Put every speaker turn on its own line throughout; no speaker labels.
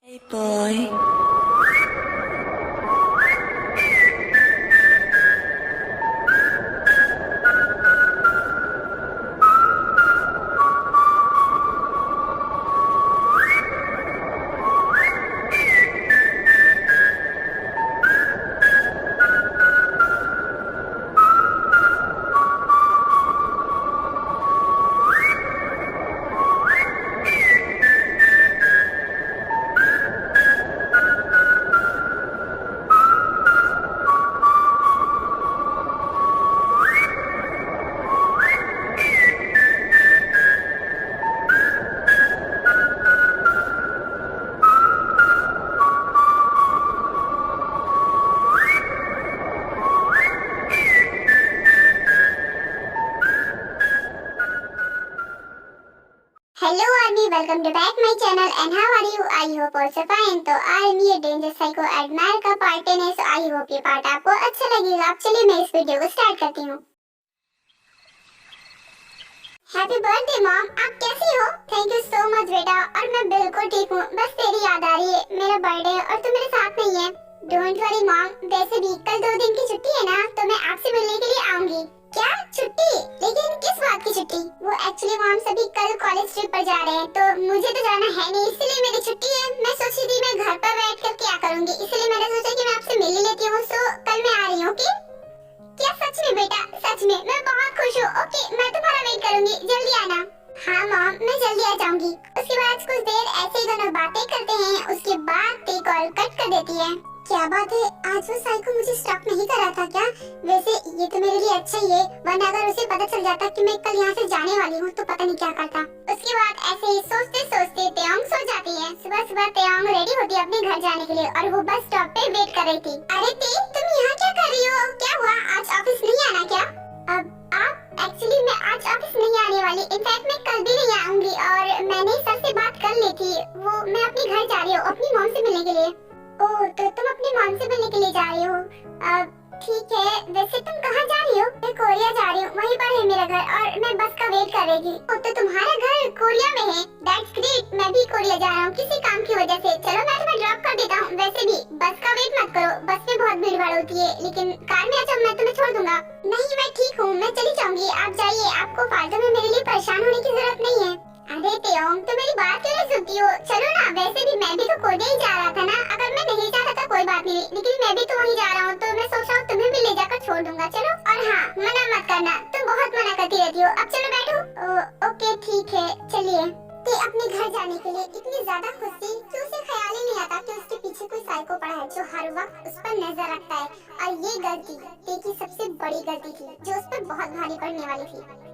Hey boy.
Hello Army, welcome to back my channel and how are you? I hope also fine। तो army ये danger psycho admire का part 10 है, सो I hope ये part आपको अच्छा लगेगा। अब चलिए मैं इस वीडियो को स्टार्ट करती हूँ। हैप्पी बर्थडे मॉम, आप कैसी हो? थैंक यू सो मच बेटा, और मैं बिल्कुल ठीक हूँ, बस तेरी याद आ रही है। मेरा बर्थडे है और तू मेरे साथ नहीं है। डोंट वरी मॉम, वैसे भी कल 2 दिन की छुट्टी है ना, तो मैं आपसे मिलने के लिए आऊंगी। क्या छुट्टी? लेकिन किस बात की छुट्टी? वो एक्चुअली मॉम सभी कल कॉलेज ट्रिप पर जा रहे हैं, तो मुझे तो जाना है नहीं, इसलिए मेरी छुट्टी है। मैं सोची थी मैं घर पर बैठ कर क्या करूंगी, इसलिए मैंने सोचा कि मैं आपसे मिल ही लेती हूँ। सो कल मैं आ रही हूँ। ओके? क्या सच में बेटा? सच में मैं बहुत खुश हूँ। ओके, मैं तुम्हारा वेट करूंगी, जल्दी आना। हाँ मॉम, मैं जल्दी आ जाऊंगी। उसके बाद कुछ देर ऐसे ही दोनों बातें करते हैं, उसके बाद ते कॉल कट कर देती है। क्या बात है, आज वो साइको मुझे स्टॉप नहीं कर रहा था क्या? वैसे ये तो मेरे लिए अच्छा ही है, वरना अगर उसे पता चल जाता कि मैं कल यहाँ से जाने वाली हूँ तो पता नहीं क्या करता। उसके बाद ऐसे ही सोचते सोचते तेओंग सो जाती है। सुबह सुबह तेओंग रेडी होती है अपने घर जाने के लिए और वो बस स्टॉप पे वेट कर रही थी। अरे ते, तुम यहाँ क्या कर रही हो? क्या हुआ, आज ऑफिस नहीं आना क्या? अब आप एक्चुअली मैं आज ऑफिस नहीं आने वाली, इनफैक्ट मैं कल भी नहीं आऊंगी, और मैंने सर से बात कर ली थी। वो मैं अपने घर जा रही हूँ अपनी मॉम से मिलने के लिए। ओह, तो तुम अपनी मॉम से मिलने के लिए जा रही हो? ठीक है, वैसे तुम कहाँ जा रही हो? मैं कोरिया जा रही हूँ, वहीं पर है मेरा घर, और मैं बस का वेट कर रही थी। ओह, तो तुम्हारा घर कोरिया में है? दैट्स ग्रेट, मैं भी कोरिया जा रहा हूँ किसी काम की वजह से। चलो मैं तुम्हें ड्रॉप कर देता हूँ। वैसे भी बस का वेट मत करो, बस में बहुत भीड़ भाड़ होती है, लेकिन कार में आ जाओ, मैं तुम्हें छोड़ दूंगा। नहीं, मैं ठीक हूँ, मैं चली जाऊंगी, आप जाइए, आपको फालतू में मेरे लिए परेशान होने की जरूरत नहीं है। अरे तेओंग, तो मेरी बात क्यों नहीं सुनती हो? चलो ना, वैसे भी मैं भी तो कोरिया ही जा रहा था ना, अगर मैं नहीं जा रहा था कोई बात नहीं, लेकिन मैं भी तो वहीं जा रहा हूँ, तो मैं सोच रहा हूँ तुम्हें भी ले जाकर छोड़ दूंगा। चलो, और हाँ, मना मत करना, तुम बहुत मना करती रहती हो। अब चलो बैठो। ओके ठीक है, चलिए। ते अपने घर जाने के लिए इतनी ज्यादा खुश थी कि उसे ख्याल ही नहीं आता कि उसके पीछे कोई साइको पड़ा है जो हर वक्त उस पर नजर रखता है, और ये गलती ते की सबसे बड़ी गलती थी जो उस पर बहुत भारी पड़ने वाली थी।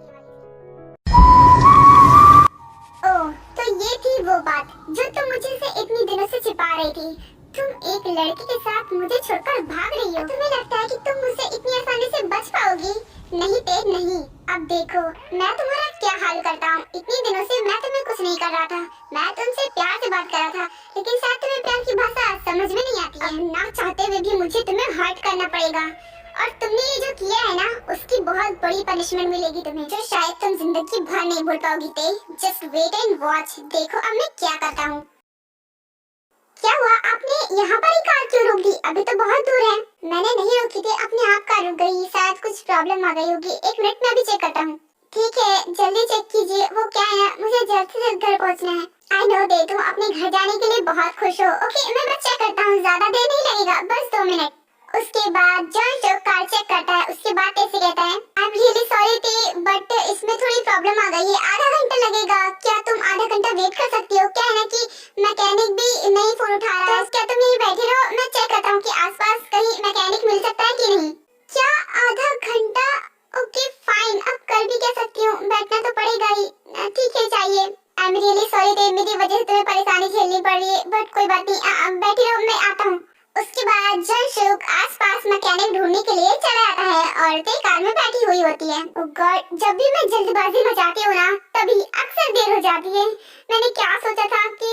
ओह, तो ये थी वो बात जो तुम मुझे से इतनी दिनों से छिपा रही थी। तुम एक लड़के के साथ मुझे छोड़कर भाग रही हो। तुम्हें लगता है कि तुम मुझसे इतनी आसानी से बच पाओगी? नहीं ते, नहीं। अब देखो, मैं तुम्हारा क्या हाल करता हूँ। इतने दिनों से मैं तुम्हें कुछ नहीं कर रहा था, मैं तुमसे प्यार से बात कर रहा था, लेकिन शायद तुम्हें प्यार की भाषा समझ में नहीं आती है। ना चाहते हुए भी मुझे तुम्हें हर्ट करना पड़ेगा, और तुमने ये जो किया है ना, उसकी बहुत बड़ी पनिशमेंट मिलेगी तुम्हें, जो शायद तुम जिंदगी भर नहीं भूल पाओगी ते। जस्ट वेट एंड वॉच, देखो अब मैं क्या करता हूँ। क्या हुआ, आपने यहाँ पर ही कार क्यों रोक दी? अभी तो बहुत दूर है। मैंने नहीं रोकी थी, अपने आप कार रुक गई, शायद कुछ प्रॉब्लम आ गई होगी। 1 मिनट में अभी चेक करता हूँ। ठीक है, जल्दी चेक कीजिए। वो क्या है ना, मुझे जल्द से जल्द घर पहुँचना है। आई नो दे, तुम अपने घर जाने के लिए बहुत खुश हो। ओके, मैं बस चेक करता हूँ, ज्यादा देर नहीं लगेगा, बस 2 मिनट। उसके बाद जॉन जो कार चेक करता है, उसके बाद ऐसे कहता है, आई एम रियली सॉरी थे, बट इसमें थोड़ी प्रॉब्लम आ गई है, आधा घंटा लगेगा। क्या तुम आधा घंटा वेट कर सकती हो? क्या है ना कि मैकेनिक भी नहीं फोन उठा रहा है, तो क्या तुम यहीं बैठे रहो, मैं चेक करता हूँ कि आसपास कहीं मैकेनिक मिल सकता है कि नहीं। क्या आधा घंटा? ओके फाइन, अब कर भी क्या सकती हूँ, बैठना तो पड़ेगा ही। ठीक है, चाहिए। आई एम रियली सॉरी थे, मेरी वजह से तुम्हें परेशानी झेलनी पड़ रही है, बट कोई बात नहीं, बैठे रहो, मैं आता हूँ। उसके बाद जंशुक आसपास मैकेनिक ढूंढने के लिए चला आता है, औरतें कार में बैठी हुई होती है। ओह गॉड, जब भी मैं जल्दबाजी में जाती हूँ ना, तभी अक्सर देर हो जाती है। मैंने क्या सोचा था कि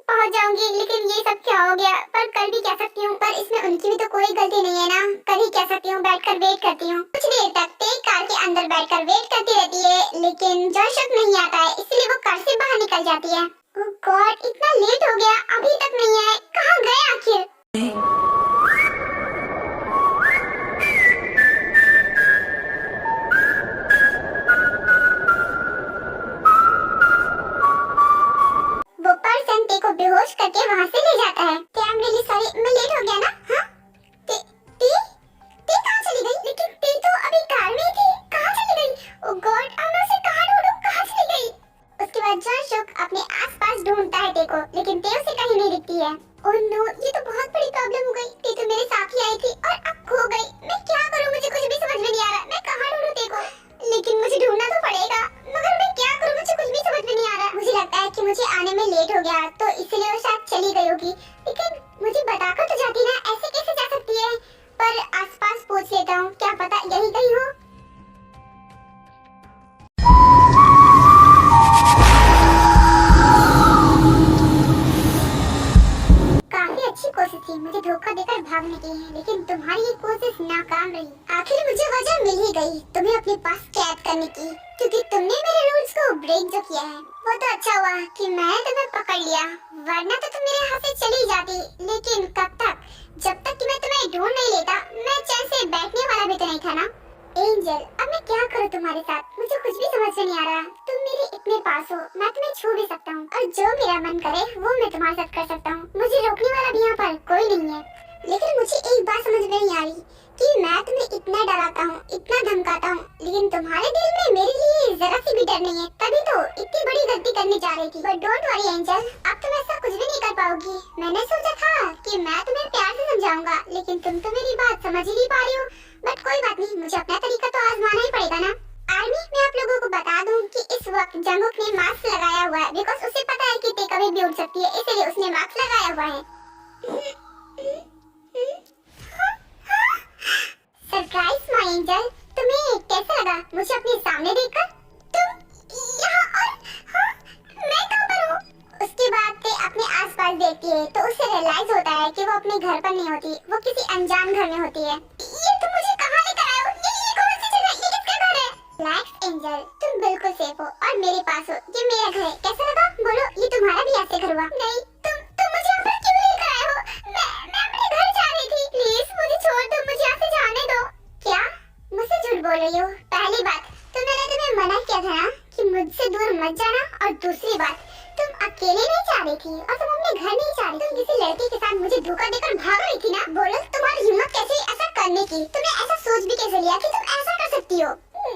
पहुँच जाऊंगी, लेकिन ये सब क्या हो गया। पर कर भी क्या सकती हूँ, पर इसमें उनकी भी तो कोई गलती नहीं है ना, कर ही क्या सकती हूँ, बैठकर वेट करती हूँ। कुछ देर तक ते कार के अंदर बैठकर वेट करती रहती है, लेकिन जंशुक नहीं आता है, इसलिए वो कार से बाहर निकल जाती है। ओह गॉड, इतना लेट हो गया, अभी तक नहीं आए, कहाँ गए आखिर? वो पर्सन ते को बेहोश करके वहाँ से ले जाता है। ते आई एम रियली सॉरी, मैं लेट हो गया ना? हाँ? ते ते ते कहाँ चली गई? लेकिन ते तो अभी कार में थी, कहाँ चली गई? ओह गॉड, अब मैं उसे कहाँ ढूंढूं? कहाँ चली गई? उसके बाद जॉन शुक अपने आसपास ढूंढता है ते को, लेकिन ते उसे कहीं नहीं दिखती है। ओह नो, ये तो बहुत बड़ी प्रॉब्लम हो गई। ते तो मेरे साथ ही आई थी और अब खो गई। मैं क्या करूँ? मुझे कुछ भी समझ में नहीं आ रहा। मैं कहाँ ढूंढूं ते को? लेकिन मुझे ढूंढना तो पड़ेगा, मगर मैं क्या करूँ? मुझे कुछ भी समझ में नहीं आ रहा। मुझे लगता है कि मुझे आने में लेट हो गया, तो इसलिए वो शायद चली गई होगी। लेकिन मुझे बताकर तो जाती ना, ऐसे कैसे जा सकती है? पर आसपास पूछ लेता हूँ, क्या पता यही कहीं हो। काफी अच्छी कोशिश थी मुझे धोखा देकर भागने की, लेकिन तुम्हारी ये कोशिश नाकाम रही। आखिर मुझे वजह मिल ही गई तुम्हें अपने पास कैद करने की, क्योंकि तुमने मेरे रूल्स को ब्रेक जो किया है। वो तो अच्छा हुआ कि मैंने तुम्हें पकड़ लिया, वरना तो तुम मेरे हाथ से चली जाती। लेकिन कब तक? जब तक कि मैं तुम्हें ढूंढ नहीं लेता। मैं चैन से बैठने वाला भी तो नहीं था ना। एंजल, अब मैं क्या करूँ तुम्हारे साथ? मुझे कुछ भी समझ में नहीं आ रहा। तुम मेरे इतने पास हो, मैं तुम्हें छू भी सकता हूँ, और जो मेरा मन करे वो मैं तुम्हारे साथ कर सकता हूँ। मुझे रोकने वाला भी यहाँ पर कोई नहीं है। लेकिन मुझे एक बात समझ में नहीं आ रही कि मैं तुम्हें इतना डराता हूँ, इतना धमकाता हूँ, लेकिन तुम्हारे दिल में मेरे लिए जरा सी भी डर नहीं है। तभी तो इतनी बड़ी गलती करने जा रही थी। बट डोंट वरी एंजल, अब तुम ऐसा कुछ भी नहीं कर पाओगी। मैंने सोचा था कि मैं तुम्हें प्यार से समझाऊंगा, लेकिन तुम तो मेरी बात समझ ही नहीं पा रही हो। बट कोई बात नहीं, मुझे अपना तरीका तो आजमाना ही पड़ेगा ना। आर्मी, मैं आप लोगों को बता दूं कि इस वक्त जंगुक ने मास्क लगाया हुआ है, बिकॉज़ उसे पता है कि ते कभी भी उड़ सकती है, इसलिए उसने मास्क लगाया हुआ है। सरप्राइज माय एंजल, तुम्हें कैसा लगा मुझे अपने सामने देखकर? तुम यहाँ और हाँ, मैं कहाँ पर हूँ? उसके बाद ते अपने आसपास देखती है तो उसे रियलाइज होता है कि वो अपने घर पर नहीं होती, वो किसी अनजान घर में होती है। ये तुम मुझे कहाँ लेकर आए हो? ये कौन सी जगह? ये किसका घर है? रिलैक्स एंजल, तुम बिल्कुल सेफ हो और मेरे पास हो। ये मेरा घर है। कैसा लगा? बोलो, ये तुम्हारा भी ऐसे घर हुआ? नहीं, तुम मुझे यहाँ पर क्यों लेकर आए हो? मैं अपने घर जा रही थी। प्लीज मुझे छोड़ दो, मुझे यहाँ से जाने दो। क्या? मुझसे झूठ बोल रही हो? पहली बात तो मैंने तुम्हें मना किया था ना कि मुझसे दूर मत जाना, और दूसरी बात तुम अकेले नहीं जा रही थी और तुम अपने घर नहीं जा रही, तुम किसी लड़के के साथ मुझे धोखा देकर भाग रही थी ना। बोलो, तुम्हारी हिम्मत कैसे ऐसा करने की? तुमने ऐसा सोच भी कैसे लिया कि तुम ऐसा कर सकती हो?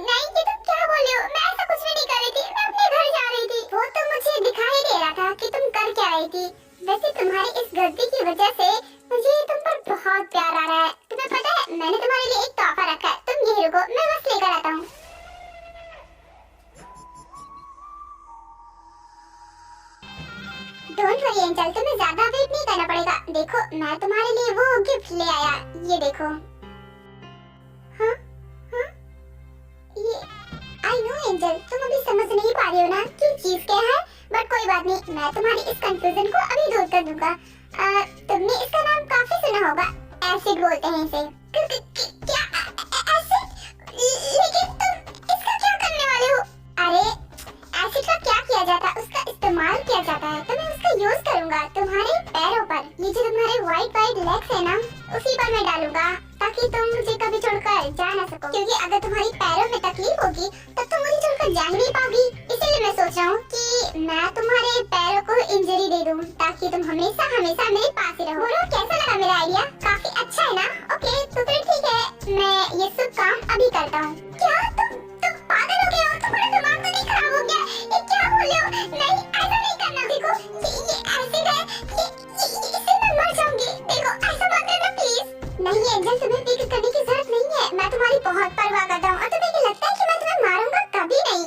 नहीं, ये तुम क्या बोल रहे हो? मैं ऐसा कुछ भी नहीं कर रही थी, मैं अपने घर जा रही थी। वो तो मुझे दिखाई दे रहा था कि तुम कर क्या रही थी। वैसे तुम्हारी इस गलती की वजह से मुझे तुम पर बहुत प्यार आ रहा है। तुम्हें पता है, मैंने तुम्हारे लिए एक तोहफा रखा है, तुम यही रुको, मैं बस लेकर आता हूँ। डोंट वरी एंजल, तुम्हें ज्यादा वेट नहीं करना पड़ेगा। देखो, मैं तुम्हारे लिए वो गिफ्ट ले आया, ये देखो। हाँ हाँ, ये आई नो एंजल, तुम अभी समझ नहीं पा रही हो ना कि चीज क्या है, बट कोई बात नहीं, मैं तुम्हारी इस कंफ्यूजन को अभी दूर कर दूंगा। तुमने इसका नाम काफी सुना होगा, एसिड बोलते हैं इसे। क्या एसिड? लेकिन तुम इसका क्या करने वाले हो? अरे एसिड का क्या किया जाता है? उसका इस्तेमाल किया जाता है, तो मैं उसका यूज करूंगा तुम्हारे पैरों पर। ये जो तुम्हारे व्हाइट लेग्स है ना, उसी पर मैं डालूंगा, ताकि तुम मुझे कभी छोड़कर जा ना सको। क्योंकि अगर तुम्हारी पैरों में तकलीफ होगी तब तुम मुझे छोड़कर जा ही नहीं पाओगी। इसीलिए मैं सोच रहा हूँ कि मैं तुम्हारे पैरों को इंजरी दे दूँ, ताकि तुम हमेशा हमेशा मेरे पास ही रहो। बोलो, कैसा लगा मेरा आइडिया? काफी अच्छा है ना? ओके, तो फिर ठीक है, मैं ये सब काम अभी करता हूँ। क्या तुम पागल हो गए हो? तुम्हारा दिमाग तो नहीं खराब हो गया? ये क्या बोल रहे हो? नहीं, ऐसा नहीं करना। देखो, ये एसिड है, इससे मैं मर जाऊंगी। देखो, ऐसा मत करना प्लीज। नहीं एंजल, तुम्हें फिक्र करने की जरूरत नहीं है, मैं तुम्हारी बहुत परवाह करता हूँ, और तुम्हें क्या लगता है कि मैं तुम्हें मारूंगा? कभी नहीं।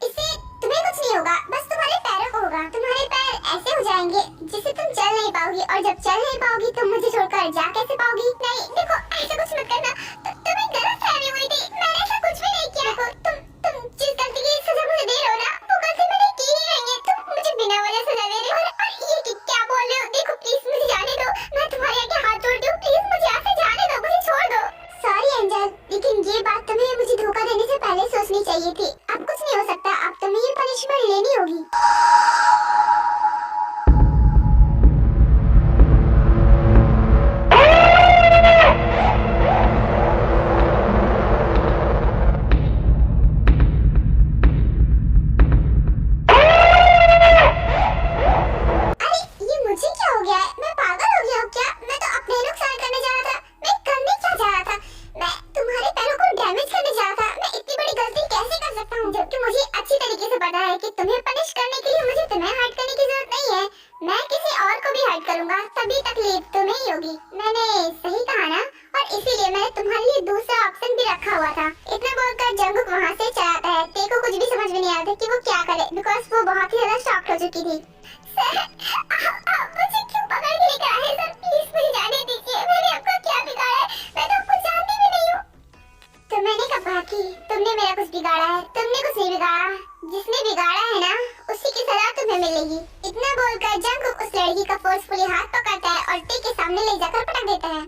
इससे तुम्हें कुछ नहीं होगा, बस तुम्हारे पैरों को होगा। तुम्हारे पैर ऐसे हो जाएंगे जिससे तुम चल नहीं पाओगी, और जब चल नहीं पाओगी तुम मुझे छोड़कर जा कैसे पाओगी? नहीं, देखो, ऐसा कुछ मत करना। तुम्हें गलतफहमी हुई थी, मैंने ऐसा कुछ इसलिए तुम्हें हर्ट करने की जरूरत नहीं है। मैं किसी और को भी हर्ट करूंगा तभी तकलीफ तुम्हें ही होगी। मैंने सही कहा ना? और इसीलिए मैंने तुम्हारे लिए दूसरा ऑप्शन भी रखा हुआ था। इतना बोलकर जंगकुक वहाँ से चला आता है। तेको कुछ भी समझ में नहीं आता कि वो क्या करे, बिकॉज वो बहुत ही ज्यादा शॉक्ड हो चुकी थी। सर, आप मुझे क्यों पकड़ के लेकर आए सर? प्लीज मुझे जाने दीजिए। मैंने आपका क्या बिगाड़ा है? मैं तो आपको जानती भी नहीं हूँ। तो मैंने कब कहा कि तुमने मेरा कुछ बिगाड़ा है? तुमने कुछ नहीं बिगाड़ा। जिसने बिगाड़ा है ना, उसी की सजा तुम्हें मिलेगी। इतना बोलकर जंगकुक उस लड़की का फोर्सफुली हाथ पकड़ता है और टे के सामने ले जाकर पटक देता है।